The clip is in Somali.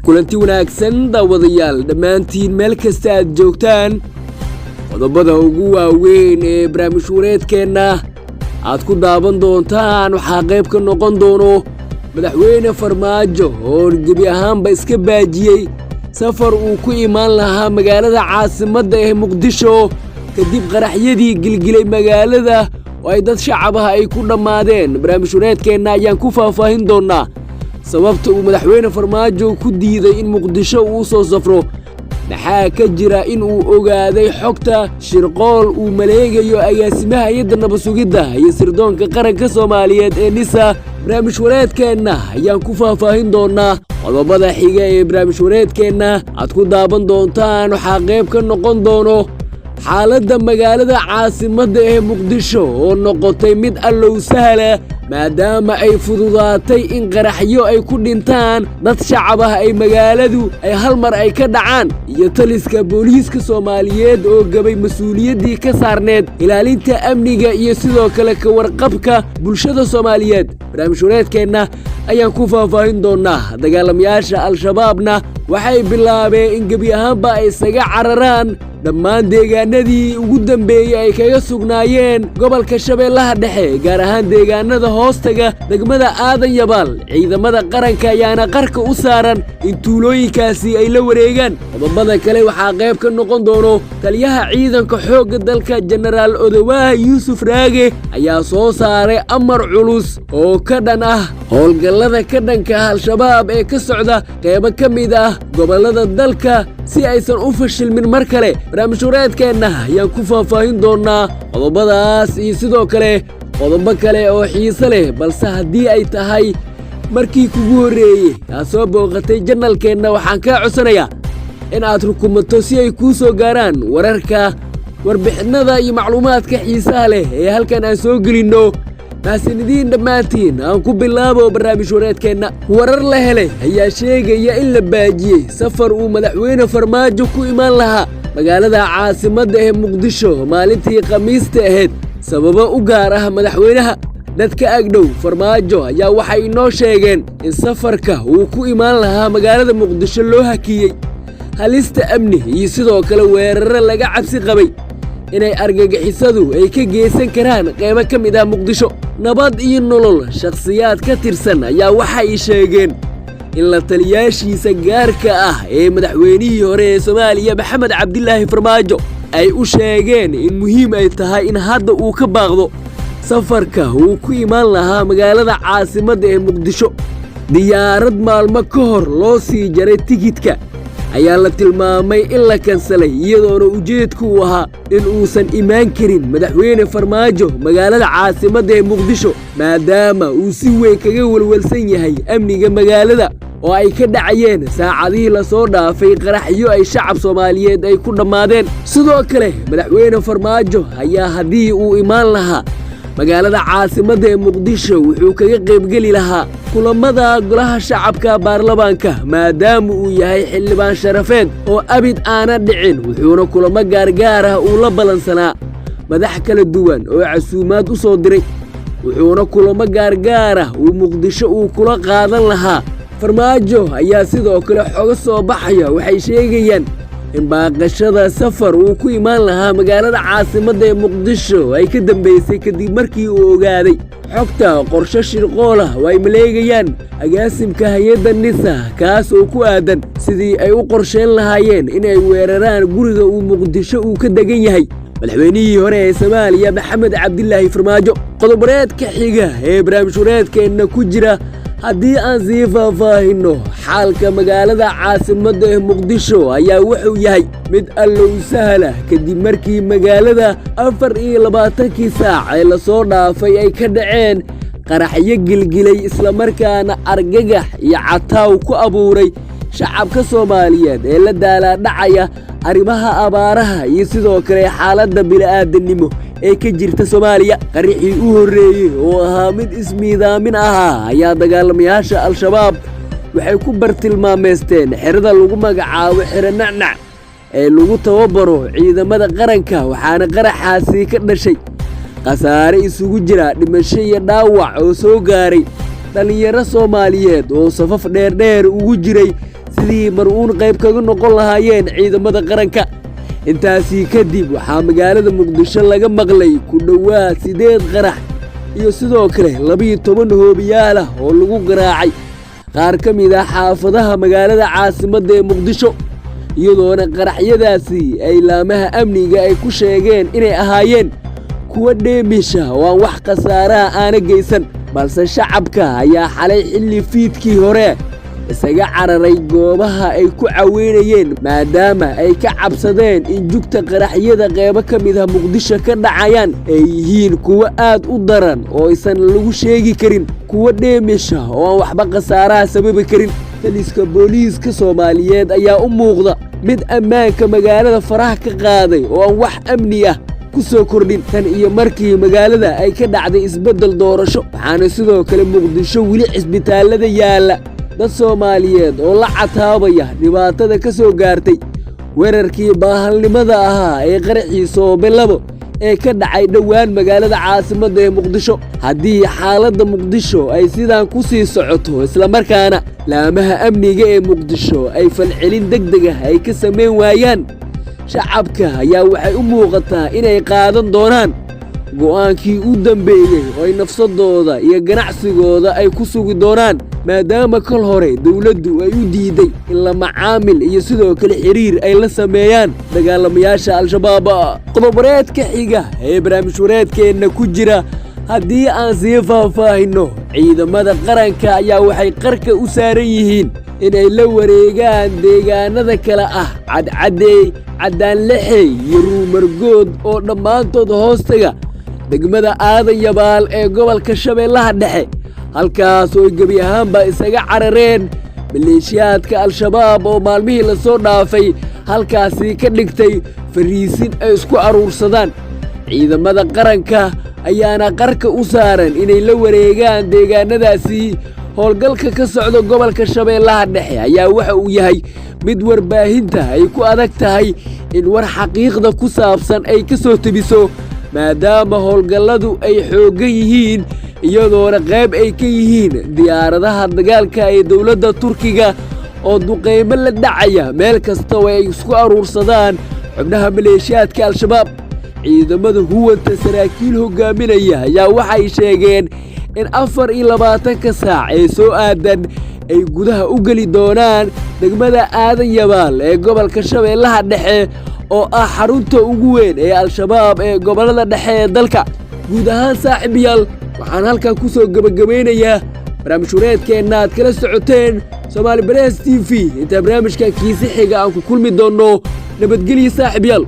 kulanti wanaagsan daawadayaal dhammaantiin meel kasta aad joogtaan qodobada ugu waaweyn ee barnaamijwareedkeena aad ku daawan doontaan waxaa qayb ka noqon doono madaxweyne Farmaajo oo gebi ahaanba iska baajiyay safar uu ku imaan lahaa magaalada caasimadda ee Muqdisho kadib qaraxyadii gilgilay magaalada oo ay dad shacab ah ay ku dhamaadeen. barnaamijwareedkeena ayaan ku faahfaahin doonaa sababta uu madaxweyne Farmaajo ku diiday in Muqdisho uu soo safro, maxaa ka jira in uu ogaaday xogta shirqool uu maleegayo agaasimaha hay'adda nabad sugidda iyo sirdoonka qaranka Soomaaliyeed ee NISA. barnaamijwareedkeena ayaan ku faahfaahin doonaa qodobada xiga ee barnaamijwareedkeena aad ku daawan doontaan waxaa qayb ka noqon doono xaaladda magaalada caasimadda ee Muqdisho oo noqotay mid allow sahla maadaama ay fududaatay in qaraxyo ay ku dhintaan dad shacab ah ay magaaladu ay hal mar ay ka dhacaan, iyo taliska booliiska Soomaaliyeed oo gabay mas'uuliyaddii ka saarneed ilaalinta amniga iyo sidoo kale ka warqabka bulshada Soomaaliyeed. barnaamijwareedkeena ayaan ku faahfaahin doonaa dagaalamayaasha Al-Shabaabna waxay bilaabeen in gebi ahaanba ay isaga cararaan dhammaan deegaanadii ugu dambeeyay ay kaga sugnaayeen gobolka Shabeellaha Dhexe, gaar ahaan deegaanada hoostaga degmada Aadan Yabaal. ciidamada qaranka ayaana qarka u saaran in tuulooyinkaasi ay la wareegaan. qodobada kale waxaa qayb ka noqon doono taliyaha ciidanka xoogga dalka Generaal Odawaha Yuusuf Raage ayaa soo saaray amar culus oo ka dhan ah howlgallada ka dhanka ah Al-Shabaab ee ka socda qaybo ka mid ah gobollada dalka si aysan u fashilmin mar kale. barnaamijwareedkeena ayaan ku faahfaahin doonaa qodobadaas iyo sidoo kale qodobo kale oo xiiso leh, balse haddii ay tahay markii kugu horreeyey aad soo booqatay janalkeenna waxaan kaa codsanayaa in aad rukumato si ay kuu soo gaaraan wararka, warbixinnada iyo macluumaadka xiisaha leh ee halkan aan soo gelinno. mahadsanidin dhammaantiin. aan ku bilaabo barnaamijwareedkeenna. warar la helay ayaa sheegaya in la baajiyey safar uu madaxweyne Farmaajo ku imaan lahaa magaalada caasimadda ee Muqdisho maalintii Khamiista ahayd sababo u gaar ah madaxweynaha. dadka agdhow Farmaajo ayaa waxay inoo sheegeen in safarka uu ku imaan lahaa magaalada Muqdisho loo hakiyey halista amni iyo sidoo kale weeraro laga cabsi qabay inay argagixisadu ay ka geysan karaan qaybo ka mid ah Muqdisho. nabad iyo nolol shakhsiyaad ka tirsan ayaa waxay sheegeen in la taliyaashiisa gaarka ah ee madaxweynihii hore ee Soomaaliya Maxamed Cabdilaahi Farmaajo ay u sheegeen in muhiim ay tahay in hadda uu ka baaqdo safarka uu ku imaan lahaa magaalada caasimadda ee Muqdisho. diyaarad maalmo ka hor loo sii jaray tikidhka ayaa la tilmaamay in la kansalay iyadoona ujeedku uu ahaa in uusan imaan karin madaxweyne Farmaajo magaalada caasimadda ee Muqdisho maadaama uu si weyn kaga walwalsan yahay amniga magaalada oo ay ka dhacayeen saacadihii la soo dhaafay qaraxyo ay shacab Soomaaliyeed ay ku dhamaadeen. sidoo kale madaxweyne Farmaajo ayaa haddii uu imaan lahaa magaalada caasimadda ee Muqdisho wuxuu kaga qaybgeli lahaa kulamada golaha shacabka baarlamaanka maadaama uu yahay xildhibaan sharafeed oo abid aana dhicin, wuxuuna kulamo gaargaar ah uu la balansanaa madax kala duwan oo casuumaad u soo diray, wuxuuna kulamo gaargaar ah uu Muqdisho uu kula qaadan lahaa. Farmaajo ayaa sidoo kale xoga soo baxaya waxay sheegayaan in baaqashada safar uu ku imaan lahaa magaalada caasimadda ee Muqdisho ay ka dambeysay kadib markii uu ogaaday xogta qorshe shirqool ah oo ay maleegayaan agaasimka hay'adda NISA kaas oo ku aadan sidii ay u qorsheyn lahaayeen inay weeraraan guriga uu Muqdisho uu ka degan yahay madaxweynihii hore ee Soomaaliya Maxamed Cabdilaahi Farmaajo. qodobareedka xiga ee barnaamijwareedkeena ku jira haddii aan sii faahfaahinno xaalka magaalada caasimadda ee Muqdisho ayaa wuxuu yahay mid allow sahla kadib markii magaalada 24 saac ee la soo dhaafay ay ka dhaceen qaraxyo gilgilay islamarkaana argagax iyo cataaw ku abuuray shacabka Soomaaliyeed ee la daalaadhacaya arrimaha abaaraha iyo sidoo kale xaaladda bini'aadanimo ee ka jirta Soomaaliya. qaraxii u horreeyay oo ahaa mid ismiidaamin ahaa ayaa dagaalamayaasha Al-Shabaab waxay ku bartilmaameysteen xerada lagu magacaabo Xero Nacnac ee lagu tababaro ciidamada qaranka, waxaana qaraxaasi ka dhashay khasaare isugu jira dhimasho iyo dhaawac oo soo gaaray dhalinyaro Soomaaliyeed oo safaf dheer ugu jiray sidii mar-uun qayb kaga noqon lahaayeen ciidamada qaranka. intaasii kadib waxaa magaalada muqdisho laga maqlay ku dhowaad 8 qarax iyo sidoo kale 12 hoobiyaal ah oo lagu garaacay qaar ka mid ah xaafadaha magaalada caasimadda ee muqdisho, iyadoona qaraxyadaasi ay laamaha amniga ay ku sheegeen inay ahaayeen kuwa dheemisha oo aan wax khasaaraha aana geysan. balse shacabka ayaa xalay xilli fiidkii hore isaga cararay goobaha ay ku caweynayeen maadaama ay ka cabsadeen in jugta qaraxyada qaybo ka mid ah muqdisho ka dhacayaan ay yihiin kuwa aad u daran oo aysan lagu sheegi karin kuwa dheemisha oo aan waxba khasaaraha sababi karin. taliska booliiska Soomaaliyeed ayaa u muuqda mid ammaanka magaalada faraha ka qaaday oo aan wax amni ah ku soo kordhin tan iyo markii magaalada ay ka dhacday isbeddel doorasho. waxaana sidoo kale muqdisho weli cisbitaalada yaalla dad Soomaaliyeed oo la cataabaya dhibaatada ka soo gaartay weerarkii baahalnimada ahaa ee qaraxii Soobe 2 ee ka dhacay dhowaan magaalada caasimadda ee muqdisho. haddii xaaladda muqdisho ay sidaan ku sii socoto isla markaana laamaha amniga ee muqdisho ay falcelin degdeg ah ay ka sameyn waayaan, shacabka ayaa waxay u muuqataa inay qaadan doonaan go'aankii u dambeeyey oo ay nafsadooda iyo ganacsigooda ay ku sugi doonaan, maadaama kal hore dawladdu ay u diiday in la macaamil iyo sidoo kale xiriir ay la sameeyaan dagaalamayaasha al-shabaab. qodob-wareedka xiga ee barnaamij wareedkeenna ku jira haddii aan sii faahfaahinno, ciidamada qaranka ayaa waxay qarka u saaran yihiin inay la wareegaan deegaanada kale ah Cadcadeey, Cadaanlixey iyo Ruumargood oo dhammaantood hoostaga degmada Aadan Yabaal ee gobolka Shabeellaha Dhexe, halkaas oo gebi ahaanba isaga carareen maleeshiyaadka al-shabaab oo maalmihii la soo dhaafay halkaasi ka dhigtay fariisin ay isku aruursadaan. ciidamada qaranka ayaana qarka u saaran inay la wareegaan deegaanadaasi. howlgalka ka socda gobolka Shabeellaha Dhexe ayaa waxa uu yahay mid warbaahinta ay ku adag tahay in war xaqiiqda ku saabsan ay ka soo tabiso, maadaama howlgalladu ay xooggan yihiin iyadoona qayb ay ka yihiin diyaaradaha dagaalka ee dowladda Turkiga oo duqeymo la dhacaya meel kasta oo ay isku aruursadaan xubnaha maleeshiyaadka al-shabaab. ciidamada huwanta saraakiil hogaaminaya ayaa waxay sheegeen in 24 saac ee soo aadan ay gudaha u geli doonaan degmada Aadan Yabaal ee gobolka Shabeellaha Dhexe oo ah xarunta ugu weyn ee al-shabaab ee gobolada dhexe ee dalka. guud ahaan saaxiibayaal waxaan halkan ku soo gabagabeynayaa barnaamij wareedkeenna aad kala socoteen Somali Press TV. inta barnaamijka kiisa xiga aan ku kulmi doono nabadgelyo saaxiibayaal.